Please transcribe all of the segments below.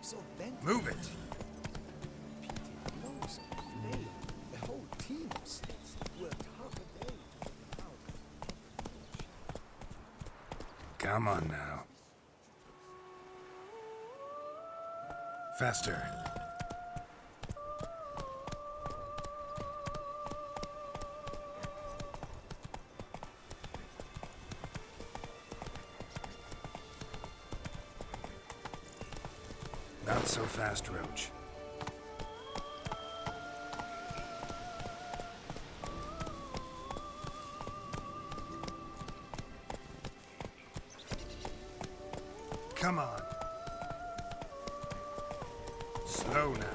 So bent. Move it! Repeated blows of flame. The whole team of Smiths worked half a day to figure out. Come on now. Faster. Not so fast, Roach. Come on. Slow now.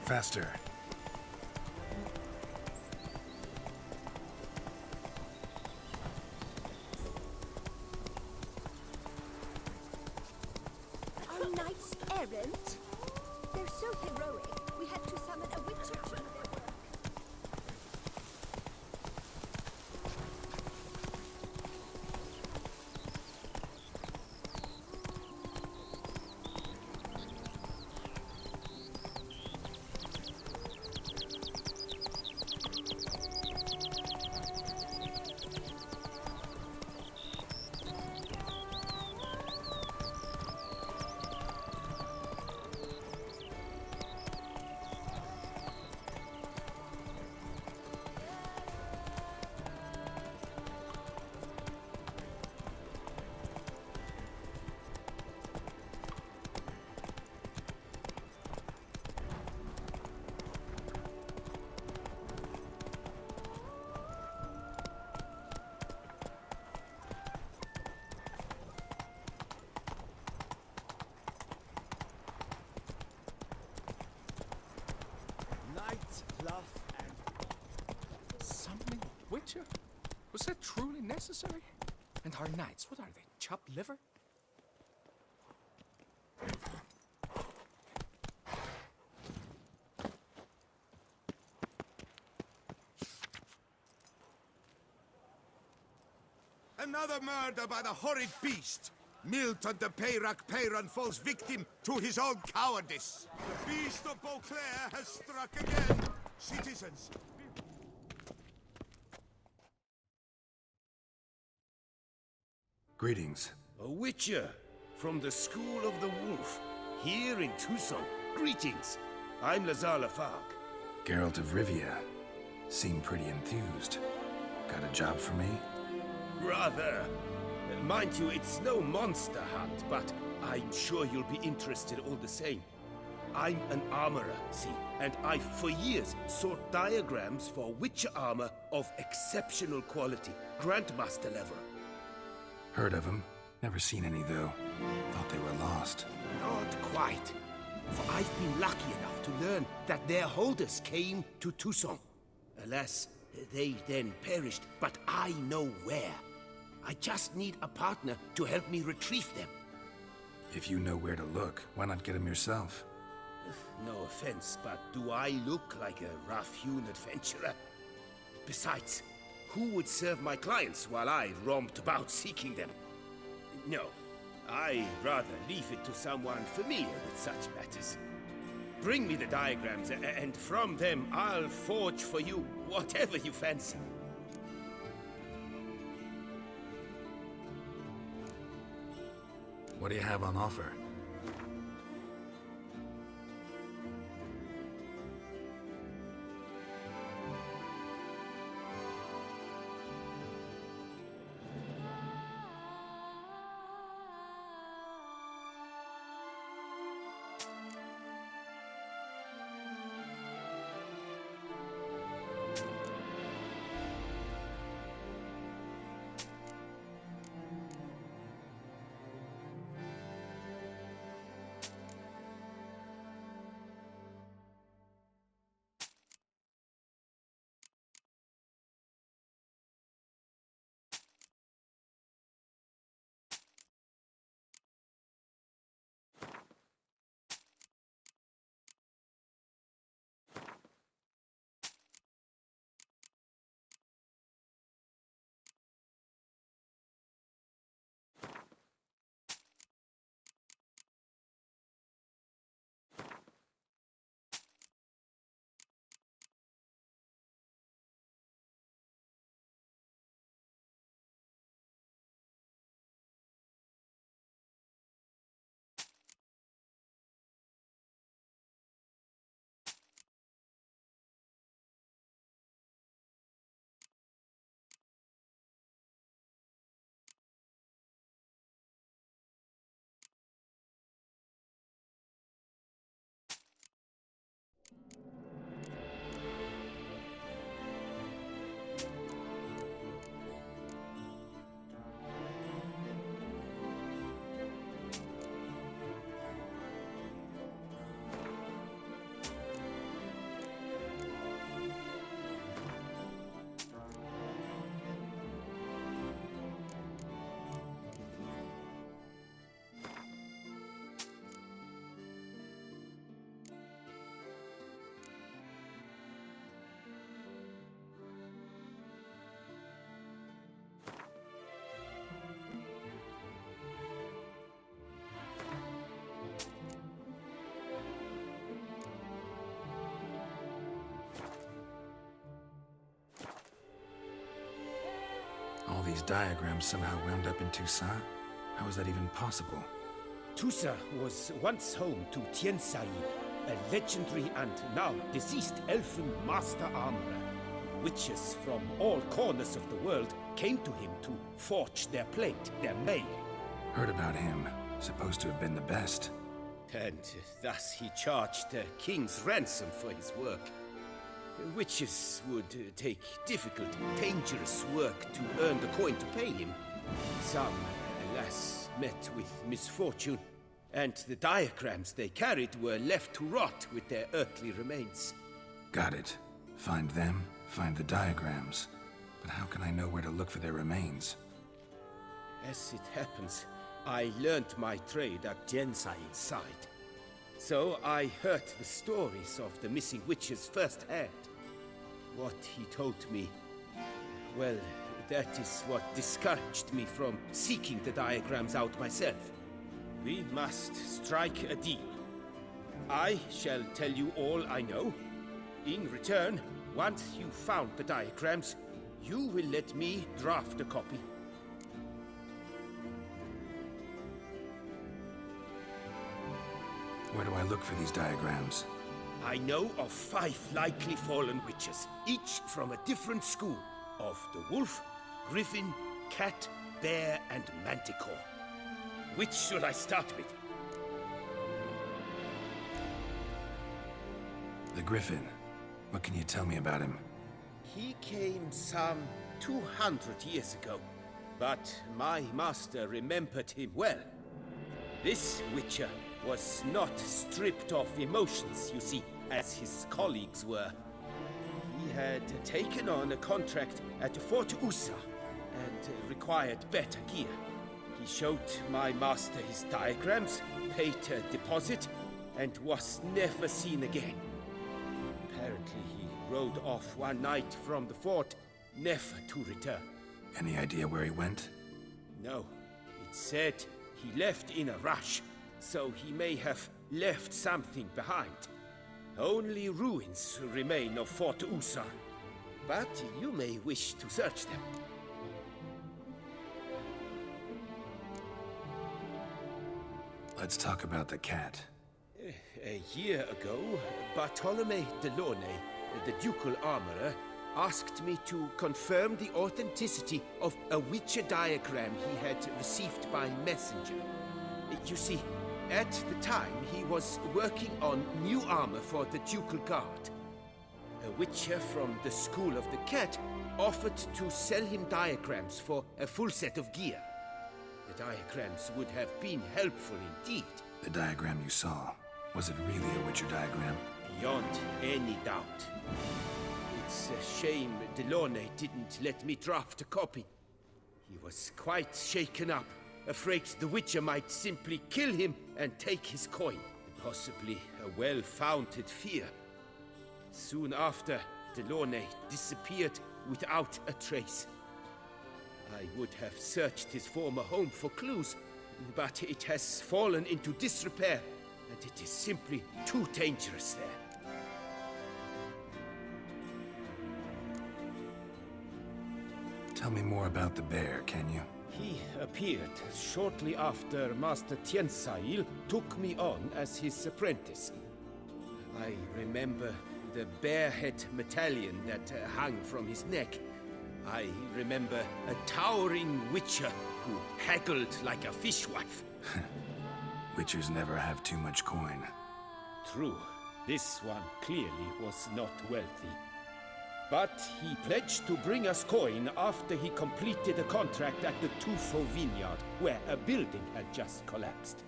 Faster. Our knights errant? They're so heroic, we had to summon a witcher to do their work. Night, laugh, and Summoning a witcher? Was that truly necessary? And our knights, what are they, chopped liver? Another murder by the horrid beast! Milton de Peyrac Peyron falls victim to his own cowardice. The beast of Beauclair has struck again. Citizens, Greetings. A witcher from the School of the Wolf, here in Tucson. Greetings. I'm Lazar Lafargue. Geralt of Rivia. Seem pretty enthused. Got a job for me? Rather. Mind you, it's no monster hunt, but I'm sure you'll be interested all the same. I'm an armorer, see, and I've for years sought diagrams for witcher armor of exceptional quality, Grandmaster level. Heard of them. Never seen any, though. Thought they were lost. Not quite. For I've been lucky enough to learn that their holders came to Tucson. Alas, they then perished, but I know where. I just need a partner to help me retrieve them. If you know where to look, why not get them yourself? No offense, but do I look like a rough-hewn adventurer? Besides, who would serve my clients while I romped about seeking them? No, I'd rather leave it to someone familiar with such matters. Bring me the diagrams, and from them I'll forge for you whatever you fancy. What do you have on offer? All these diagrams somehow wound up in Toussaint? How is that even possible? Toussaint was once home to Tiensai, a legendary and now deceased elfin master armorer. Witches from all corners of the world came to him to forge their plate, their mail. Heard about him. Supposed to have been the best. And thus he charged the king's ransom for his work. Witches would take difficult, dangerous work to earn the coin to pay him. Some, alas, met with misfortune, and the diagrams they carried were left to rot with their earthly remains. Got it. Find them, find the diagrams. But how can I know where to look for their remains? As it happens, I learned my trade at Tiensai inside. So I heard the stories of the missing witches firsthand. What he told me, well, that is what discouraged me from seeking the diagrams out myself. We must strike a deal. I shall tell you all I know. In return, once you've found the diagrams, you will let me draft a copy. Where do I look for these diagrams? I know of 5 likely fallen witches, each from a different school of the wolf, griffin, cat, bear, and manticore. Which should I start with? The Griffin. What can you tell me about him? He came some 200 years ago, but my master remembered him well. This witcher was not stripped of emotions, you see, as his colleagues were. He had taken on a contract at Fort Usa and required better gear. He showed my master his diagrams, paid a deposit, and was never seen again. Apparently he rode off one night from the fort, never to return. Any idea where he went? No, it said he left in a rush, so he may have left something behind. Only ruins remain of Fort Usa, but you may wish to search them. Let's talk about the cat. A year ago, Bartolome Delaunay, the ducal armorer, asked me to confirm the authenticity of a Witcher diagram he had received by messenger. You see, at the time he was working on new armor for the ducal guard. A Witcher from the School of the Cat offered to sell him diagrams for a full set of gear. The diagrams would have been helpful indeed. The diagram you saw, was it really a Witcher diagram? Beyond any doubt. It's a shame Delaunay didn't let me draft a copy. He was quite shaken up, afraid the Witcher might simply kill him and take his coin. Possibly a well-founded fear. Soon after, Delaunay disappeared without a trace. I would have searched his former home for clues, but it has fallen into disrepair, and it is simply too dangerous there. Tell me more about the bear, can you? He appeared shortly after Master Tiensail took me on as his apprentice. I remember the bear-head medallion that hung from his neck. I remember a towering witcher who haggled like a fishwife. Witchers never have too much coin. True, this one clearly was not wealthy. But he pledged to bring us coin after he completed a contract at the Tufo vineyard, where a building had just collapsed.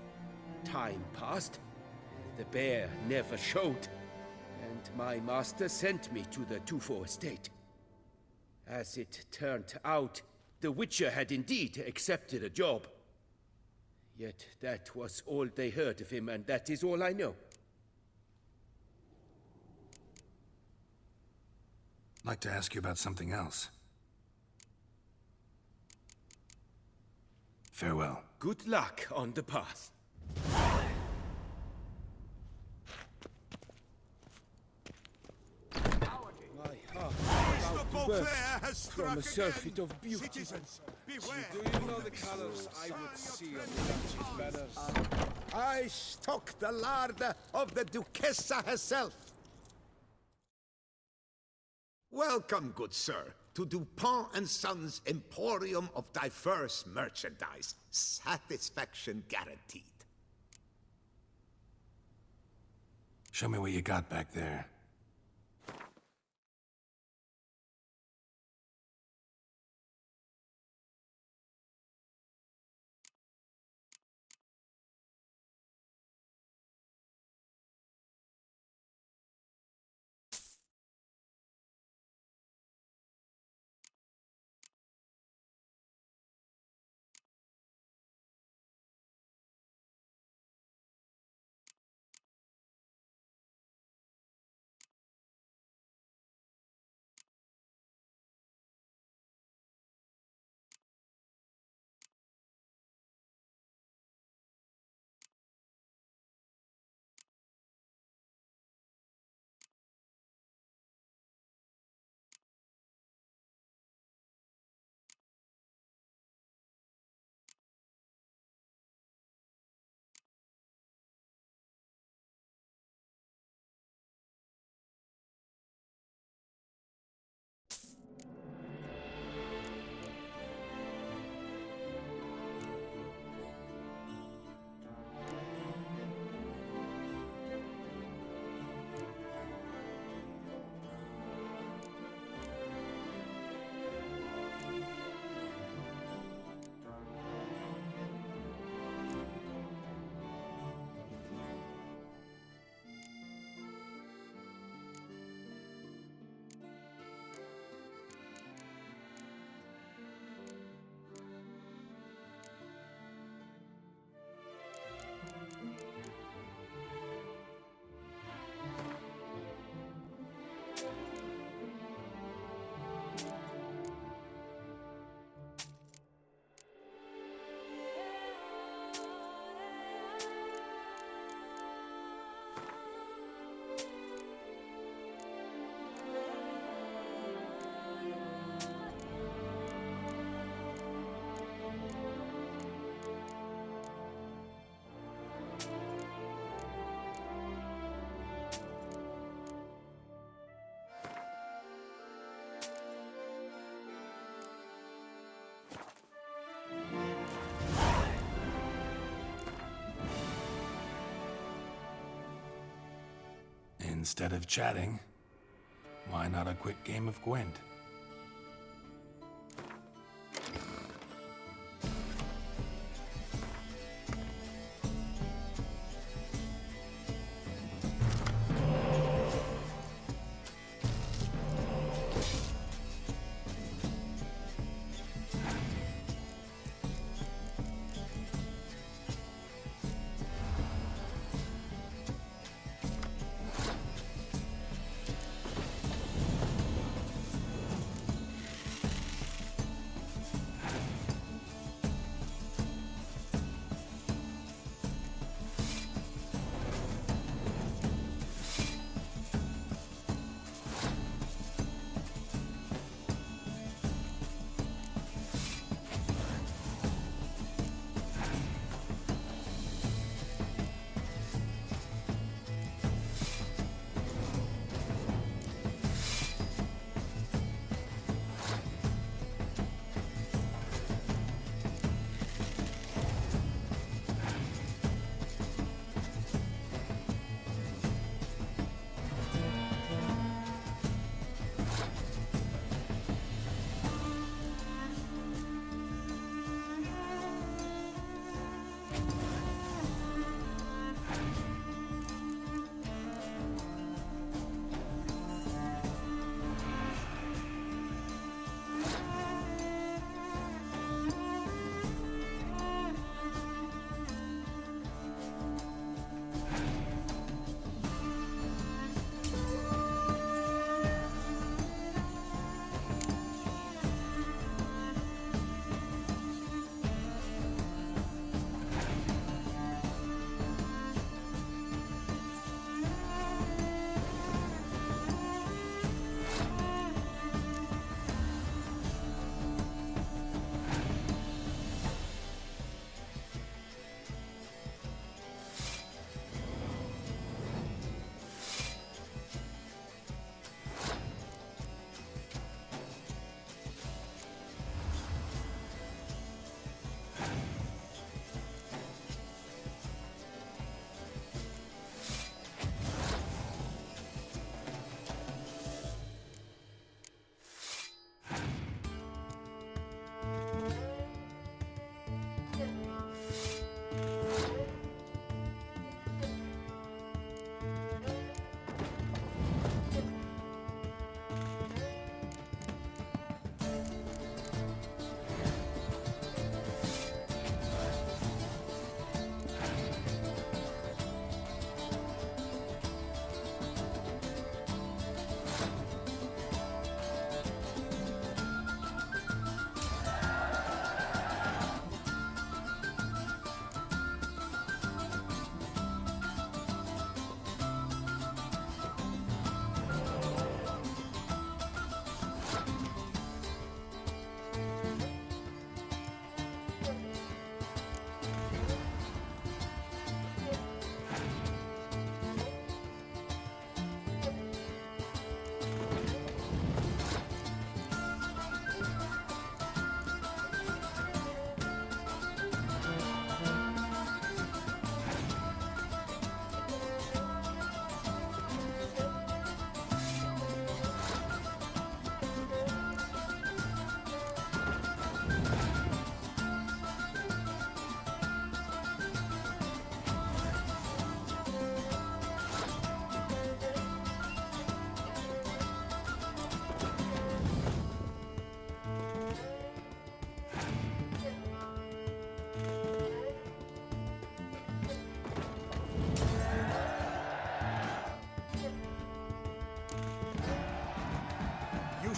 Time passed, the bear never showed, and my master sent me to the Tufo estate. As it turned out, the Witcher had indeed accepted a job. Yet that was all they heard of him, and that is all I know. I'd like to ask you about something else. Farewell. Good luck on the path. My heart. Seize the Beauclair has struck from a surfeit again. of beauty. Citizens, beware. Do you know the colors I would see on the Duchy's banners? I stock the larder of the Duchessa herself. Welcome, good sir, to Dupont and Sons' Emporium of diverse merchandise. Satisfaction guaranteed. Show me what you got back there. Instead of chatting, why not a quick game of Gwent?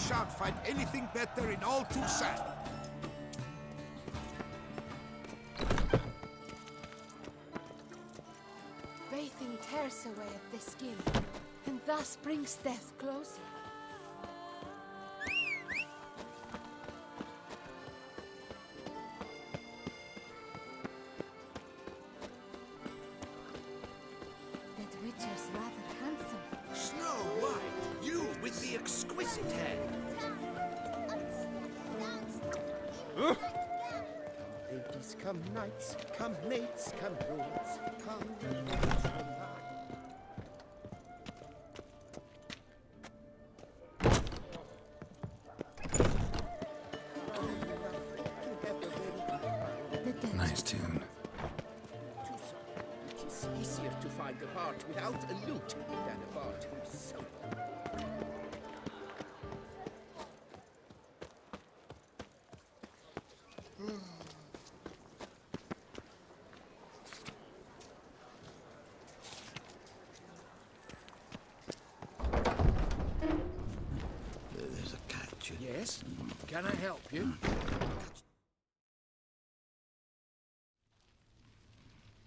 shan't find anything better in all Toussaint. Bathing tears away at the skin, and thus brings death closer. That Witcher's rather handsome. Snow White, you with the exquisite hair. Ladies come knights, come mates, come lords, come ladies, come Nice tune. It is easier to find a bard without a lute than a bard who's so. There's a catch. Yes? Can I help you?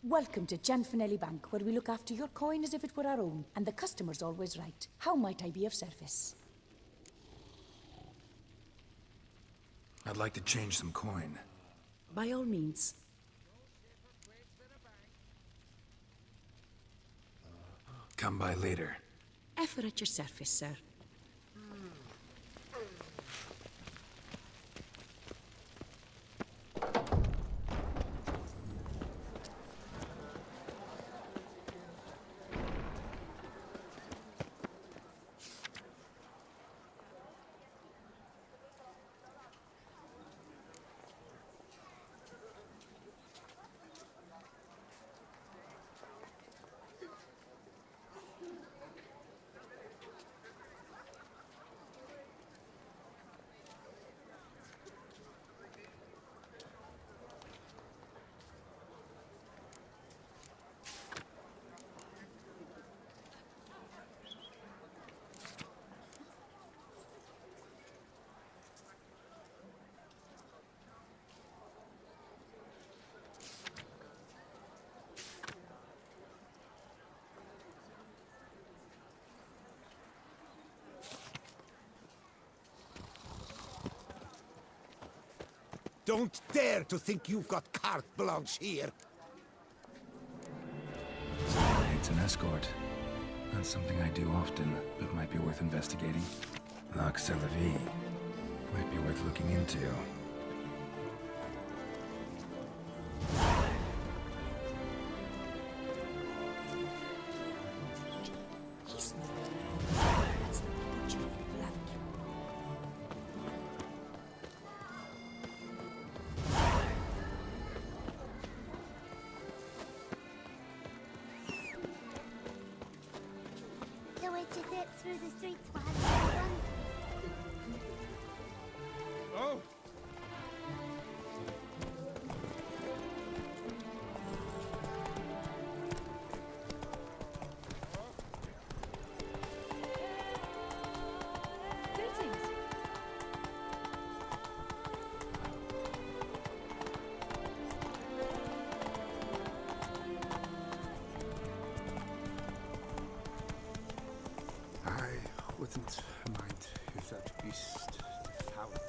Welcome to Gianfinelli Bank, where we look after your coin as if it were our own, and the customer's always right. How might I be of service? I'd like to change some coin. By all means. Come by later. Ever at your service, sir. Don't dare to think you've got carte blanche here. It's an escort. Not something I do often, but might be worth investigating. Lac Celavie. Might be worth looking into. He's not. That's the butcher of Lavender. The way to get through the streets while you run. Oh! Greetings. I wouldn't mind if that beast found.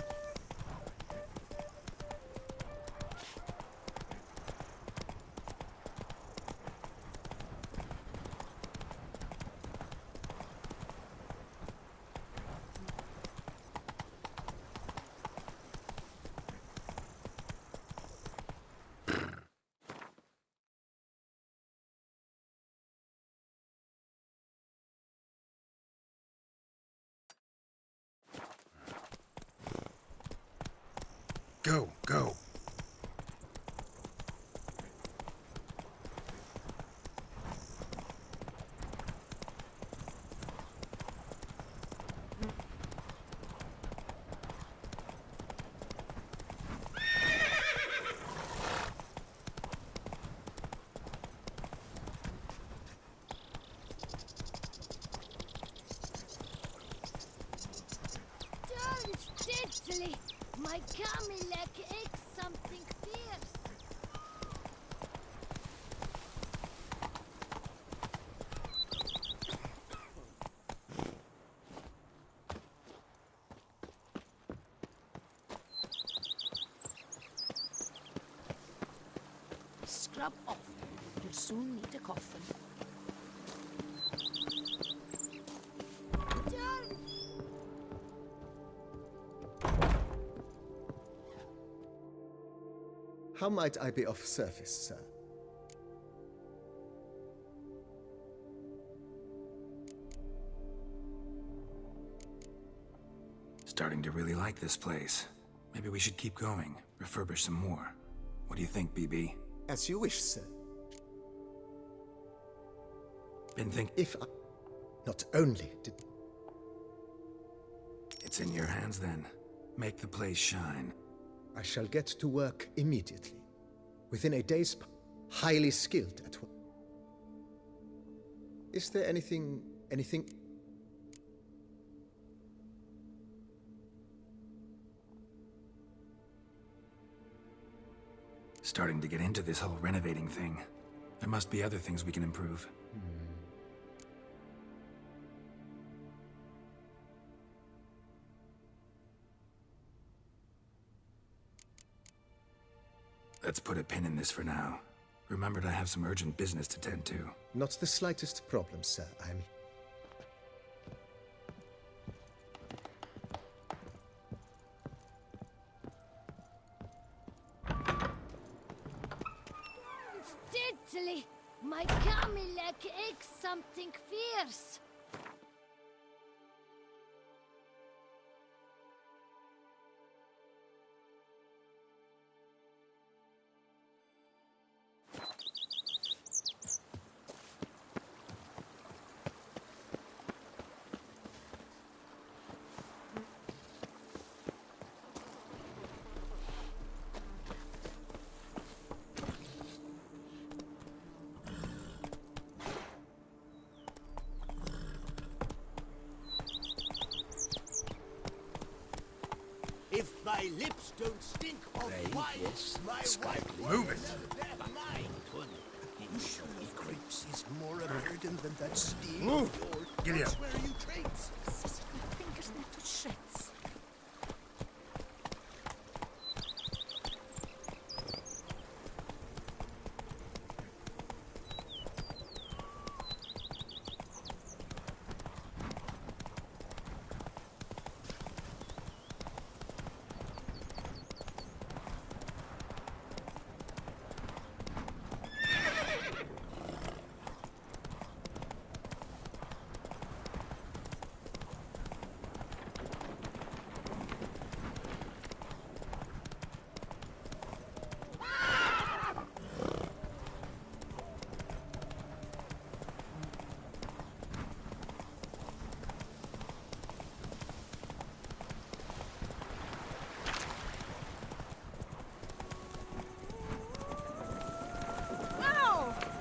Go, go. My Camilek ate something fierce. Scrub off. You'll soon need a coffin. Turn! How might I be of service, sir? Starting to really like this place. Maybe we should keep going, refurbish some more. What do you think, BB? As you wish, sir. Been think... If I... Not only did... It's in your hands then. Make the place shine. I shall get to work immediately. Within a day's... Highly skilled at work. Is there anything... Starting to get into this whole renovating thing. There must be other things we can improve. Let's put a pin in this for now. Remembered I have some urgent business to tend to. Not the slightest problem, sir. I'm... Steadily, my Camilek ate something fierce. If my lips don't stink of wine, my wife Move it! Usually grapes is more a burden than that steel Move! of yours. Giddy That's up. where you trains. My fingers will touch shreds.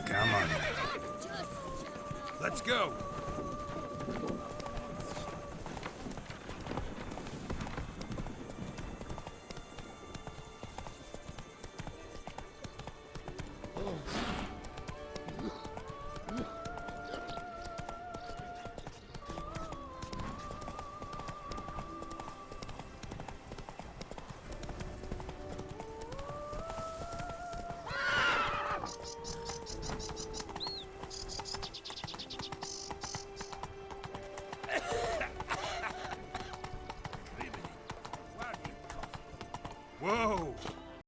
Come on now. Let's go! Whoa!